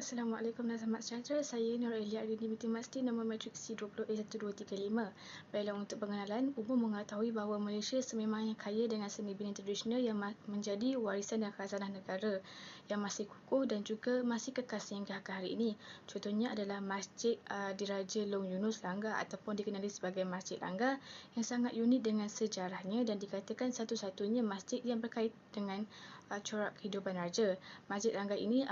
Assalamualaikum dan selamat sejahtera. Saya Nur Elia Adini binti Masdi, nombor matrik C20A1235. Baiklah, untuk pengenalan, umum mengetahui bahawa Malaysia sememangnya kaya dengan seni bina tradisional yang menjadi warisan dan khazanah negara yang masih kukuh dan juga masih kekal sehingga ke hari ini. Contohnya adalah Masjid Diraja Long Yunus Langgar ataupun dikenali sebagai Masjid Langgar yang sangat unik dengan sejarahnya dan dikatakan satu-satunya masjid yang berkait dengan corak kehidupan raja. Masjid Langgar ini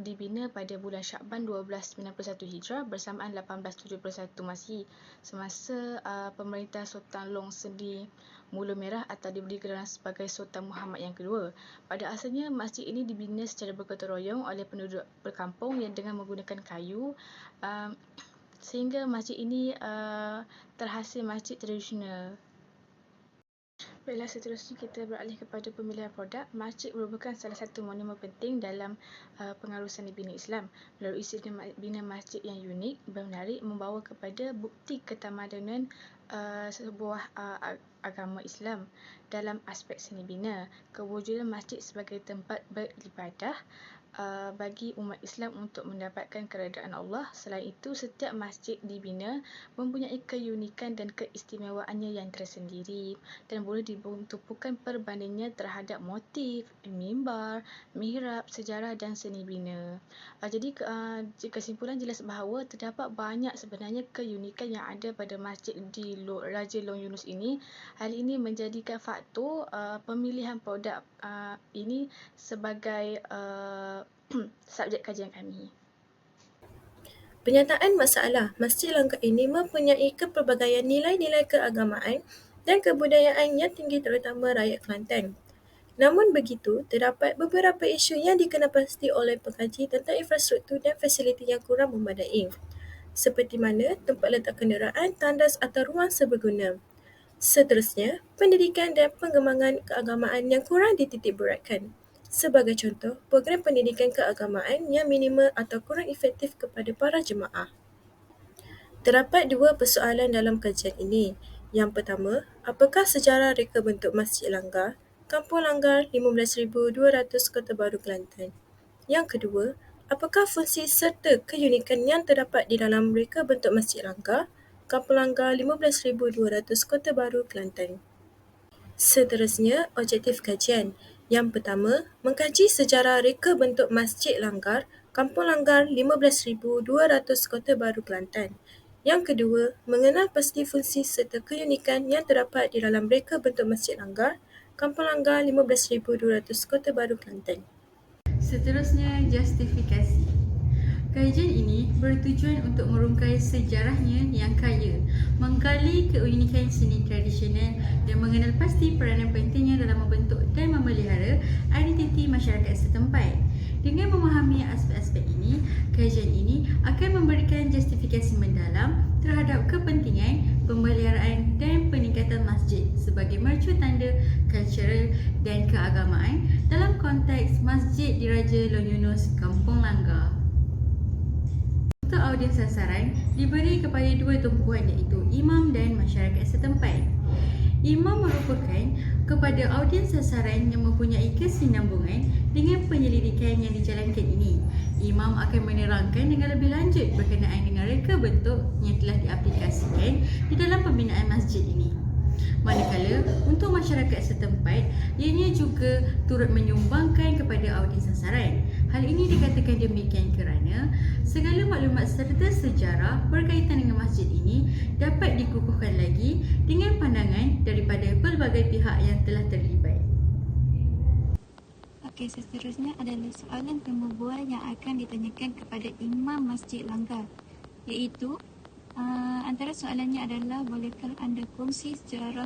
dibina pada bulan Syakban 1291 Hijrah bersamaan 1871 Masihi semasa pemerintah Sultan Long Sendi Mula Merah atau diberi gelar sebagai Sultan Muhammad yang kedua. Pada asalnya masjid ini dibina secara bergotong royong oleh penduduk berkampung yang dengan menggunakan kayu sehingga masjid ini terhasil masjid tradisional. Baiklah, seterusnya kita beralih kepada pemilihan produk. Masjid merupakan salah satu monumen penting dalam pengaruh seni bina Islam. Melalui sistem bina masjid yang unik dan menarik membawa kepada bukti ketamadunan sebuah agama Islam. Dalam aspek seni bina, kewujudan masjid sebagai tempat beribadah bagi umat Islam untuk mendapatkan keredaan Allah. Selain itu, setiap masjid dibina mempunyai keunikan dan keistimewaannya yang tersendiri dan boleh ditumpukan perbandingannya terhadap motif, mimbar, mihrab, sejarah dan seni bina. Jadi kesimpulan jelas bahawa terdapat banyak sebenarnya keunikan yang ada pada masjid di Raja Long Yunus ini. Hal ini menjadikan faktor pemilihan produk ini sebagai subjek kajian kami. Penyataan masalah, Masjid Langgar ini mempunyai kepelbagaian nilai-nilai keagamaan dan kebudayaan yang tinggi terutama rakyat Kelantan. Namun begitu, terdapat beberapa isu yang dikenapasti oleh pengkaji tentang infrastruktur dan fasiliti yang kurang memadai, seperti mana tempat letak kenderaan, tandas atau ruang seberguna. Seterusnya, pendidikan dan pengembangan keagamaan yang kurang dititik beratkan. Sebagai contoh, program pendidikan keagamaan yang minimal atau kurang efektif kepada para jemaah. Terdapat dua persoalan dalam kajian ini. Yang pertama, apakah sejarah reka bentuk Masjid Langgar, Kampung Langgar 15,200 Kota Baru Kelantan? Yang kedua, apakah fungsi serta keunikan yang terdapat di dalam reka bentuk Masjid Langgar, Kampung Langgar 15,200 Kota Baru Kelantan? Seterusnya, objektif kajian. Yang pertama, mengkaji sejarah reka bentuk Masjid Langgar, Kampung Langgar 15,200 Kota Baru Kelantan. Yang kedua, mengenal pasti fungsi serta keunikan yang terdapat di dalam reka bentuk Masjid Langgar, Kampung Langgar 15,200 Kota Baru Kelantan. Seterusnya, justifikasi. Kajian ini bertujuan untuk merungkai sejarahnya yang kaya, menggali keunikan seni tradisional dan mengenal pasti peranan pentingnya dalam membentuk dan memelihara identiti masyarakat setempat. Dengan memahami aspek-aspek ini, kajian ini akan memberikan justifikasi mendalam terhadap kepentingan pemeliharaan dan peningkatan masjid sebagai mercu tanda kultural dan keagamaan dalam konteks Masjid Diraja Long Yunus, Kampung Langgar. Untuk audiens sasaran diberi kepada dua tumpuan iaitu imam dan masyarakat setempat. Imam merupakan kepada audiens sasaran yang mempunyai kesinambungan dengan penyelidikan yang dijalankan ini. Imam akan menerangkan dengan lebih lanjut berkenaan dengan reka bentuk yang telah diaplikasikan di dalam pembinaan masjid ini. Manakala untuk masyarakat setempat, ianya juga turut menyumbangkan kepada audiens sasaran. Hal ini dikatakan demikian kerana segala maklumat serta sejarah berkaitan dengan masjid ini dapat dikukuhkan lagi dengan pandangan daripada pelbagai pihak yang telah terlibat. Okey, seterusnya adalah soalan pembubuhan yang akan ditanyakan kepada Imam Masjid Langgar, iaitu antara soalannya adalah bolehkah anda kongsi sejarah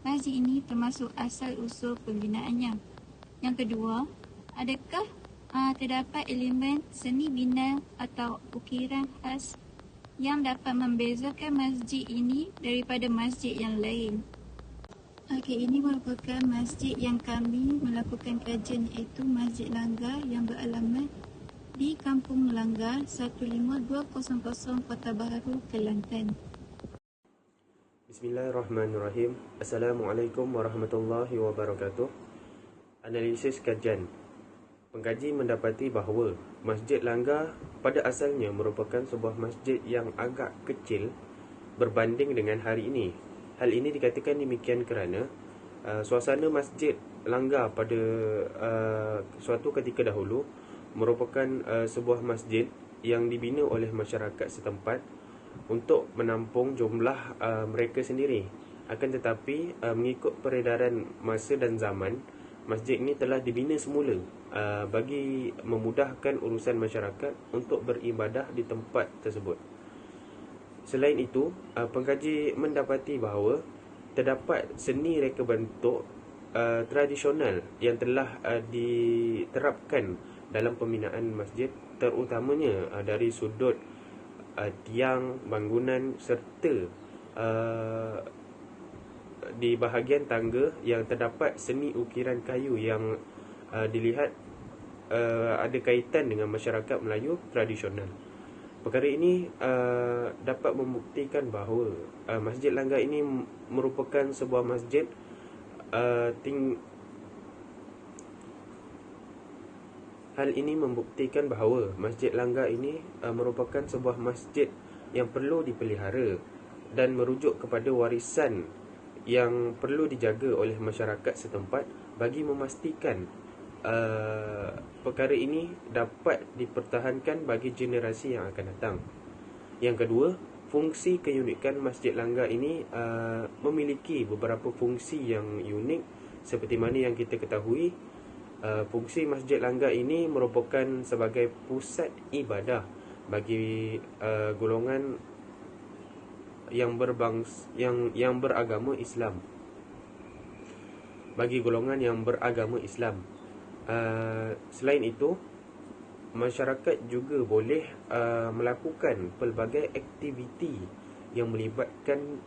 masjid ini termasuk asal usul pembinaannya. Yang kedua, adakah terdapat elemen seni bina atau ukiran khas yang dapat membezakan masjid ini daripada masjid yang lain. Okey, ini merupakan masjid yang kami melakukan kajian iaitu Masjid Langgar yang beralamat di Kampung Langgar 15200 Kota Baru, Kelantan. Bismillahirrahmanirrahim. Assalamualaikum warahmatullahi wabarakatuh. Analisis kajian. Pengkaji mendapati bahawa Masjid Langgar pada asalnya merupakan sebuah masjid yang agak kecil berbanding dengan hari ini. Hal ini dikatakan demikian kerana suasana Masjid Langgar pada suatu ketika dahulu merupakan sebuah masjid yang dibina oleh masyarakat setempat untuk menampung jumlah mereka sendiri. Akan tetapi mengikut peredaran masa dan zaman, masjid ini telah dibina semula bagi memudahkan urusan masyarakat untuk beribadah di tempat tersebut. Selain itu, pengkaji mendapati bahawa terdapat seni reka bentuk tradisional yang telah diterapkan dalam pembinaan masjid, terutamanya dari sudut tiang, bangunan serta di bahagian tangga yang terdapat seni ukiran kayu yang dilihat ada kaitan dengan masyarakat Melayu tradisional. Perkara ini dapat membuktikan bahawa Masjid Langgar ini merupakan sebuah masjid Hal ini membuktikan bahawa Masjid Langgar ini merupakan sebuah masjid yang perlu dipelihara dan merujuk kepada warisan yang perlu dijaga oleh masyarakat setempat bagi memastikan perkara ini dapat dipertahankan bagi generasi yang akan datang. Yang kedua, fungsi keunikan Masjid Langgar ini memiliki beberapa fungsi yang unik seperti mana yang kita ketahui. Fungsi Masjid Langgar ini merupakan sebagai pusat ibadah bagi golongan yang beragama Islam. Bagi golongan yang beragama Islam. Selain itu, masyarakat juga boleh melakukan pelbagai aktiviti yang melibatkan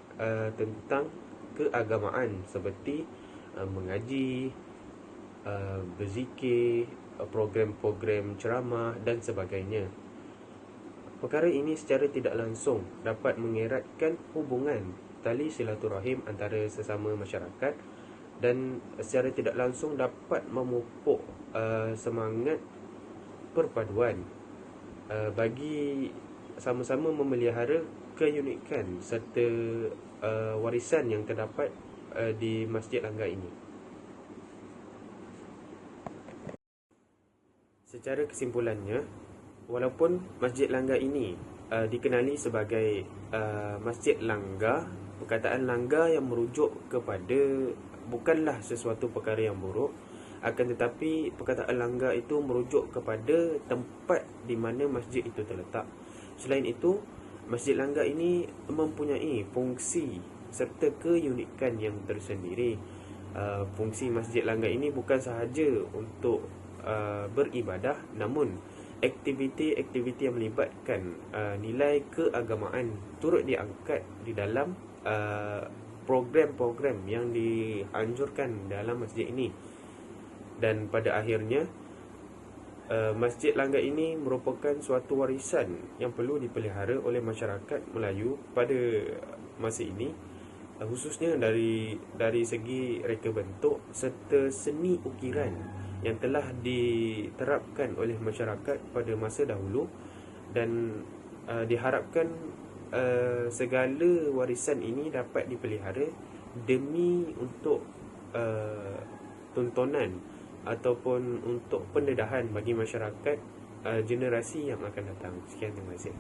tentang keagamaan seperti mengaji, berzikir, program-program ceramah dan sebagainya. Perkara ini secara tidak langsung dapat mengeratkan hubungan tali silaturahim antara sesama masyarakat dan secara tidak langsung dapat memupuk semangat perpaduan bagi sama-sama memelihara keunikan serta warisan yang terdapat di Masjid Langgar ini. Secara kesimpulannya, walaupun Masjid Langgar ini dikenali sebagai Masjid Langgar, perkataan langgar yang merujuk kepada bukanlah sesuatu perkara yang buruk, akan tetapi perkataan langgar itu merujuk kepada tempat di mana masjid itu terletak. Selain itu, Masjid Langgar ini mempunyai fungsi serta keunikan yang tersendiri. Fungsi Masjid Langgar ini bukan sahaja untuk beribadah, namun aktiviti-aktiviti yang melibatkan nilai keagamaan turut diangkat di dalam program-program yang dianjurkan dalam masjid ini. Dan pada akhirnya, Masjid Langgar ini merupakan suatu warisan yang perlu dipelihara oleh masyarakat Melayu pada masa ini, khususnya dari segi reka bentuk serta seni ukiran yang telah diterapkan oleh masyarakat pada masa dahulu, dan diharapkan segala warisan ini dapat dipelihara demi untuk tontonan ataupun untuk pendedahan bagi masyarakat generasi yang akan datang. Sekian, terima kasih.